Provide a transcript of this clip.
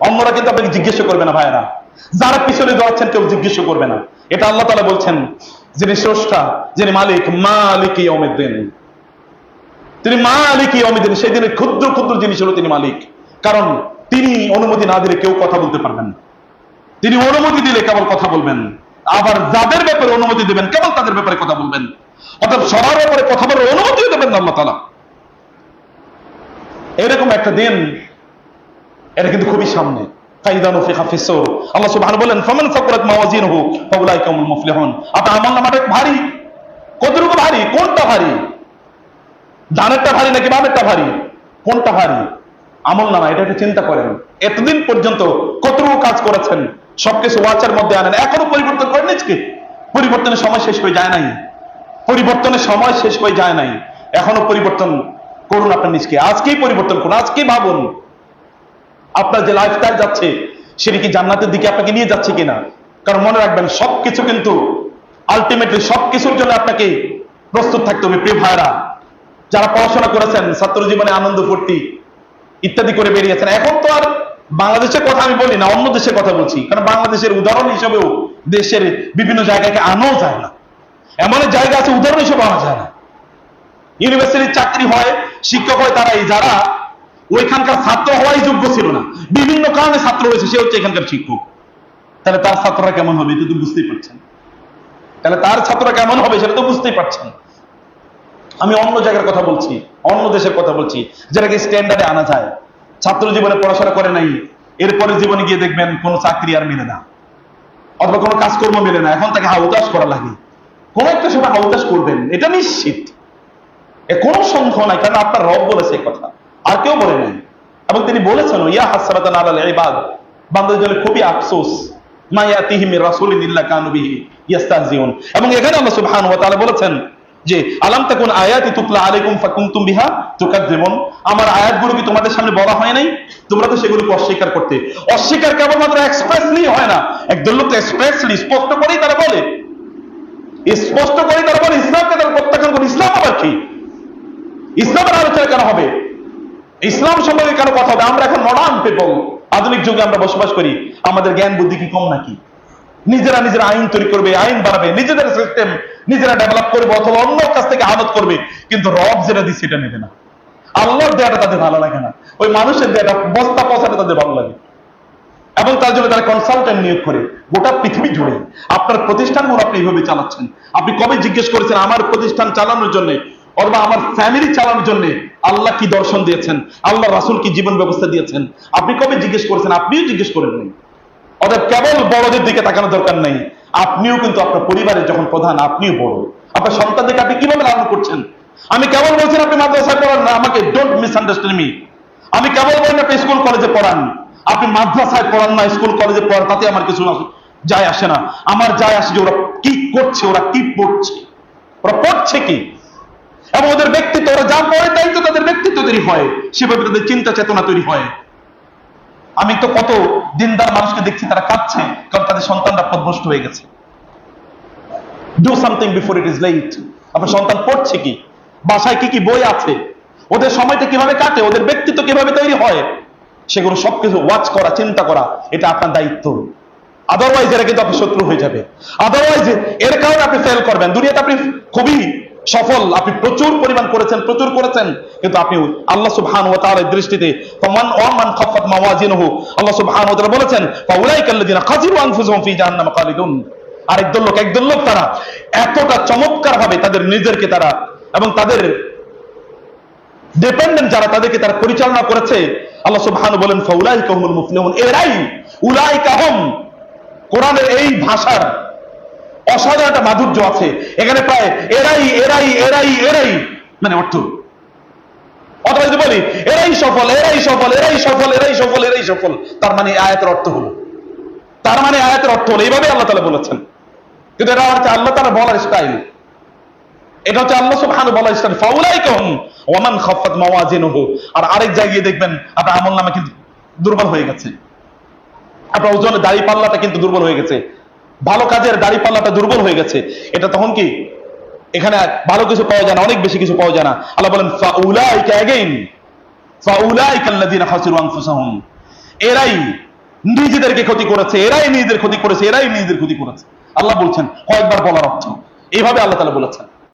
অন্যরা কিন্তু আপনাকে জিজ্ঞেস করবে না ভাইয়েরা, যারা পিছনে দৌড়াচ্ছেন কেউ জিজ্ঞেস করবে না। এটা আল্লাহ তাআলা বলছেন, যিনি স্রষ্টা, যিনি মালিক, মালিক ইয়াউমিদ্দিন, তিনি মালিক ইয়াউমিদ্দিন, সেই দিনের ক্ষুদ্র ক্ষুদ্র জিনিস হলো তিনি মালিক। কারণ তিনি অনুমতি না দিলে কেউ কথা বলতে পারবেন না, তিনি অনুমতি দিলে কেবল কথা বলবেন, আবার যাদের ব্যাপারে অনুমতি দেবেন কেবল তাদের ব্যাপারে কথা বলবেন। অর্থাৎ সবার ব্যাপারে কথা বলার অনুমতিও দেবেন না আল্লাহ তাআলা। এরকম একটা দিন, এটা কিন্তু খুবই সামনে। আল্লাহ সুবহানাহু বলেন, ফামান সাকুলাত মাওয়াজিনুহু ফাউলাইকা হুমুল মুফলিহুন। আপনার আমলনামাটা ভারী, কতটুকু ভারী? কোনটা ভারী? ডানেরটা ভারী নাকি বামেরটা ভারী? কোনটা ভারী? আমলনামা। এটা একটু চিন্তা করেন, এতদিন পর্যন্ত কতটুকু কাজ করেছেন, সবকিছু ওয়াচের মধ্যে আনেন, এখনো পরিবর্তন করেন নিজকে? পরিবর্তনের সময় শেষ হয়ে যায় নাই, পরিবর্তনের সময় শেষ হয়ে যায় নাই, এখনো পরিবর্তন করুন আপনার নিজকে। আজকেই পরিবর্তন করুন, আজকেই ভাবুন আপনার যে লাইফস্টাইল যাচ্ছে সেটা কি জান্নাতের দিকে আপনাকে নিয়ে যাচ্ছে কিনা। কারণ মনে রাখবেন, সবকিছু কিন্তু আলটিমেটলি সবকিছুর জন্য আপনাকে প্রস্তুত থাকতে হবে। প্রিয় ভাইরা, যারা পড়াশোনা করেছেন, ছাত্র জীবনে আনন্দ ফুর্তি ইত্যাদি করে বেরিয়েছেন, এখন তো আর বাংলাদেশের কথা আমি বলি না, অন্য দেশের কথা বলছি। কারণ বাংলাদেশের উদাহরণ হিসেবেও দেশের বিভিন্ন জায়গাকে আনাও যায় না, এমন জায়গা আছে উদাহরণ হিসেবে আনা যায় না। ইউনিভার্সিটির চাকরি হয়, শিক্ষক হয় তারাই যারা ওইখানকার ছাত্র হওয়াই যোগ্য ছিল না, বিভিন্ন কারণে ছাত্র হয়েছে, সে হচ্ছে এখানকার শিক্ষক। তাহলে তার ছাত্ররা কেমন হবে এটা তো বুঝতেই পারছেন, তাহলে তার ছাত্ররা কেমন হবে সেটা তো বুঝতেই পারছেন। আমি অন্য জায়গার কথা বলছি, অন্য দেশের কথা বলছি, যেটাকে স্ট্যান্ডার্ডে আনা যায়। ছাত্র জীবনে পড়াশোনা করে নাই, এরপরে জীবনে গিয়ে দেখবেন কোনো চাকরি আর মেলে না, অথবা কোনো কাজকর্ম মেলে না, এখন তাকে হাউতাস করা লাগে। কোন একটা সময় হাউতাস করবেন, এটা নিশ্চিত, এ কোনো সন্দেহ নাই। কারণ আপনার রব বলেছে কথা, আর কেউ বলে নাই। এবং তিনি বলেছেন, ইয়া হাসরাতান আলাল ইবাদ, বান্দাদের জন্য খুবই আফসোস, মা ইয়াতিহিম মির রাসূলিন ইল্লা কানু বিহি ইস্তাহজিউন। এবং এখানে আল্লাহ সুবহানাহু ওয়া তাআলা বলেছেন যে আলাম তাকুন আয়াতি তুতলা আলাইকুম ফাকুনতুম বিহা তুকাজ্জিবুন, আমার আয়াতগুলো কি তোমাদের সামনে বলা হয় নাই? তোমরা তো সেগুলোকে অস্বীকার করতে। অস্বীকার কেবলমাত্র এক্সপ্রেসলি হয় না, একদল লোক তো এক্সপ্রেসলি স্পষ্ট করেই তারা বলে, স্পষ্ট করেই তারা বলে ইসলামকে তারা প্রত্যাখ্যান করে। ইসলাম আবার কি? ইসলামের আলোচনা কেন হবে? ইসলাম সম্পর্কে কেন কথা হবে? আমরা এখন মডার্ন পিপল, আধুনিক যুগে আমরা বসবাস করি, আমাদের জ্ঞান বুদ্ধি কি কম নাকি? নিজেরা নিজেরা আইন তৈরি করবে, আইন বানাবে, নিজেদের সিস্টেম নিজেরা ডেভেলপ করবে, অথবা অন্য কাছ থেকে আদত করবে, কিন্তু রব যেটা দিচ্ছে সেটা নেবে না। আল্লাহর দেয়াটা তাদের ভালো লাগে না, ওই মানুষের দেয়াটা বস্তা পচাটা তাদের ভালো লাগে। এবং তার জন্য তারা কনসালটেন্ট নিয়োগ করে গোটা পৃথিবী জুড়ে। আপনার প্রতিষ্ঠানগুলো আপনি এইভাবে চালাচ্ছেন। আপনি কবে জিজ্ঞেস করেছেন আমার প্রতিষ্ঠান চালানোর জন্য অথবা আমার ফ্যামিলি চালানোর জন্য আল্লাহ কি দর্শন দিয়েছেন, আল্লাহ রাসূল কি জীবন ব্যবস্থা দিয়েছেন? আপনি কবে জিজ্ঞেস করেছেন? আপনিও জিজ্ঞেস করেন নাই। অর্থাৎ কেবল বড়দের দিকে তাকানো দরকার নাই, আপনিও কিন্তু আপনার পরিবারের যখন প্রধান, আপনিও বড়। আপনার সন্তানদেরকে আপনি কিভাবে লালন করছেন? আমি কেবল বলছেন আপনি মাদ্রাসায় পড়ান না, আমাকে ডোন্ট মিসআন্ডারস্ট্যান্ড মি। আমি কেবল বলেন আপনি স্কুল কলেজে পড়ান, আপনি মাদ্রাসায় পড়ান না, স্কুল কলেজে পড়ান, তাতে আমার কিছু যায় আসে না। আমার যায় আসে যে ওরা কি করছে, ওরা কি পড়ছে, ওরা পড়ছে কি, এবং ওদের ব্যক্তিত্ব, ওরা যা পড়ে তাই তো তাদের ব্যক্তিত্ব তৈরি হয়, সেভাবে তাদের চিন্তা চেতনা তৈরি হয়। আমি তো কত দিনদার মানুষকে দেখছি তারা কাঁদছে কারণ তাদের সন্তানরা পথভ্রষ্ট হয়ে গেছে। Do something before it is late. আপনার সন্তান পড়ছে কি, বাসায় কি কি বই আছে, ওদের সময়টা কিভাবে কাটে, ওদের ব্যক্তিত্ব কিভাবে তৈরি হয়, সেগুলো সবকিছু ওয়াচ করা, চিন্তা করা, এটা আপনার দায়িত্ব। আদারওয়াইজ এরা কিন্তু আপনি শত্রু হয়ে যাবে, আদারওয়াইজ এর কারণে আপনি ফেল করবেন। দুনিয়াতে আপনি খুবই সফল, আপনি প্রচুর পরিমাণ করেছেন, প্রচুর করেছেন, কিন্তু আপনি আল্লাহ সুবহানাহু ওয়া তাআলার দৃষ্টিতে ফামান ওয়ামান খাফাত মাওয়াজিনুহু, আল্লাহ সুবহানাহু ওয়া তাআলা বলেছেন ফাউলাইকাল্লাযিনা খাসিরু আনফুসাহুম ফি জাহান্নাম খালিদুন। আর একদল লোক তারা এতটা চমৎকার ভাবে তাদের নিজেদেরকে তারা এবং তাদের ডিপেন্ডেন্ট যারা তাদেরকে তারা পরিচালনা করেছে, আল্লাহ সুবহানাহু বলেন ফাউলাইকা হুমুল মুফলিহুন, এরাই উলাইকা হুম। কোরআনের এই ভাষার অসাধারণ একটা মাধুর্য আছে এখানে, প্রায় এরাই এরাই এরাই এরাই মানে অর্থ। অথবা যদি বলি এরাই সফল, এরাই সফল, এরাই সফল, এরাই সফল, এরাই সফল, তার মানে আয়াতের অর্থ হলো, তার মানে আয়াতের অর্থ হলো এইভাবে আল্লাহ তাআলা বলেছেন। কিন্তু এটা হচ্ছে আল্লাহ তাআলা বলার স্টাইল, এটা হচ্ছে আল্লাহ সুবহানাহু বলার স্টাইল ফাউলাইকা হুম ওয়া মান খাফাত মাওয়াজিনুহু। আর আরেক জায়গায় দেখবেন আপনার আমলনামা কিন্তু দুর্বল হয়ে গেছে, আপনার ওজনের দাড়ি পাল্লাটা কিন্তু দুর্বল হয়ে গেছে, ভালো কাজের দাড়ি পাল্লাটা দুর্বল হয়ে গেছে। এটা তখন কি এখানে ভালো কিছু পাওয়া যায় না, অনেক বেশি কিছু পাওয়া যায় না। আল্লাহ বলেন ফাউলাইকা, अगेन ফাউলাইকা আল্লাযিনা খাসিরু আনফুসাহুম, এরাই নিজেদেরকে ক্ষতি করেছে, এরাই নিজেদের ক্ষতি করেছে, এরাই নিজেদের ক্ষতি করেছে। আল্লাহ বলছেন কয়েকবার বলার অর্থ এইভাবে আল্লাহ তাআলা বলেছেন।